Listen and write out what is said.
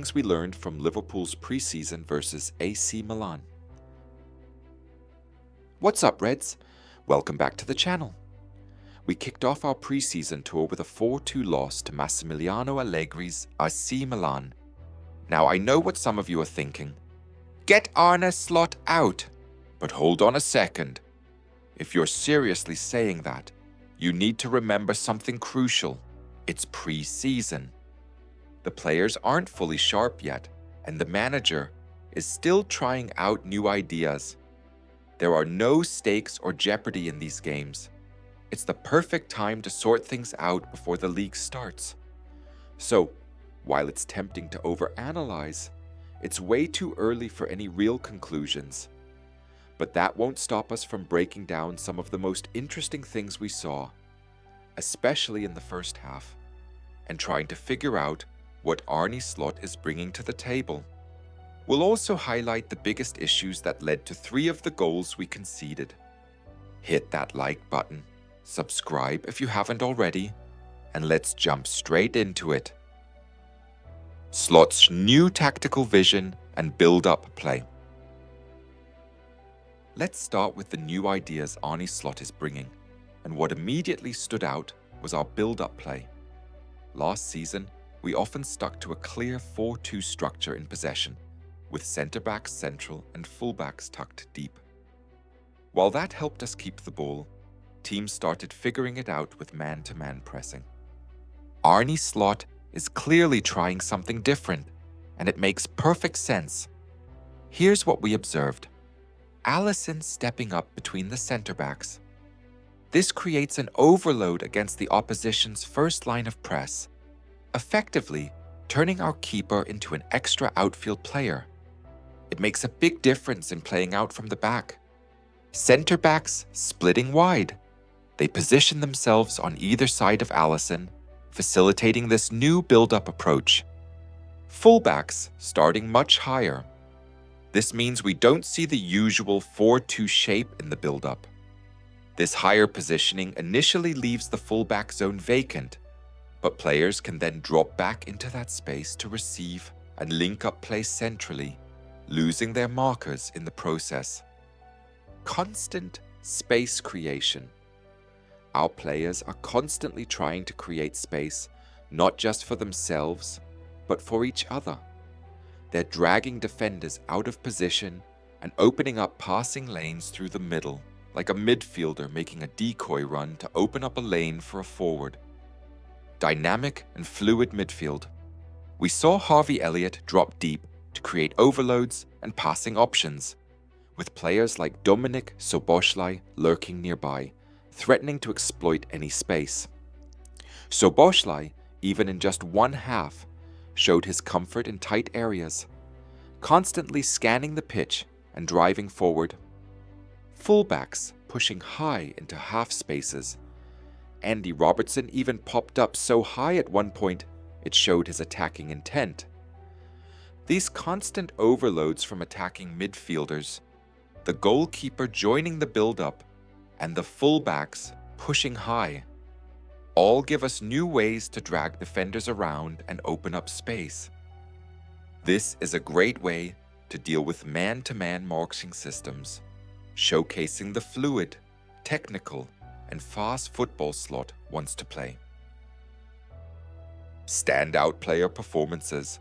things we learned from Liverpool's pre-season versus AC Milan. What's up, Reds? Welcome back to the channel. We kicked off our pre-season tour with a 4-2 loss to Massimiliano Allegri's AC Milan. Now, I know what some of you are thinking. Get Arne Slot out! But hold on a second. If you're seriously saying that, you need to remember something crucial. It's pre-season. The players aren't fully sharp yet, and the manager is still trying out new ideas. There are no stakes or jeopardy in these games. It's the perfect time to sort things out before the league starts. So, while it's tempting to overanalyze, it's way too early for any real conclusions. But that won't stop us from breaking down some of the most interesting things we saw, especially in the first half, and trying to figure out what Arne Slot is bringing to the table. We'll also highlight the biggest issues that led to 3 of the goals we conceded. Hit that like button, subscribe if you haven't already, and let's jump straight into it. Slot's new tactical vision and build-up play. Let's start with the new ideas Arne Slot is bringing, and what immediately stood out was our build-up play. Last season, we often stuck to a clear 4-2 structure in possession, with centre-backs central and full-backs tucked deep. While that helped us keep the ball, teams started figuring it out with man-to-man pressing. Arne Slot is clearly trying something different, and it makes perfect sense. Here's what we observed. Alisson stepping up between the centre-backs. This creates an overload against the opposition's first line of press, effectively turning our keeper into an extra outfield player. It makes a big difference in playing out from the back. Centre-backs splitting wide. They position themselves on either side of Alisson, facilitating this new build-up approach. Full-backs starting much higher. This means we don't see the usual 4-2 shape in the build-up. This higher positioning initially leaves the full-back zone vacant, but players can then drop back into that space to receive and link up play centrally, losing their markers in the process. Constant space creation. Our players are constantly trying to create space, not just for themselves, but for each other. They're dragging defenders out of position and opening up passing lanes through the middle, like a midfielder making a decoy run to open up a lane for a forward. Dynamic and fluid midfield. We saw Harvey Elliott drop deep to create overloads and passing options, with players like Dominik Szoboszlai lurking nearby, threatening to exploit any space. Szoboszlai, even in just one half, showed his comfort in tight areas, constantly scanning the pitch and driving forward. Fullbacks pushing high into half spaces. Andy Robertson even popped up so high at one point, it showed his attacking intent. These constant overloads from attacking midfielders, the goalkeeper joining the build-up, and the fullbacks pushing high, all give us new ways to drag defenders around and open up space. This is a great way to deal with man-to-man marking systems, showcasing the fluid, technical, and fast football Slot wants to play. Standout player performances.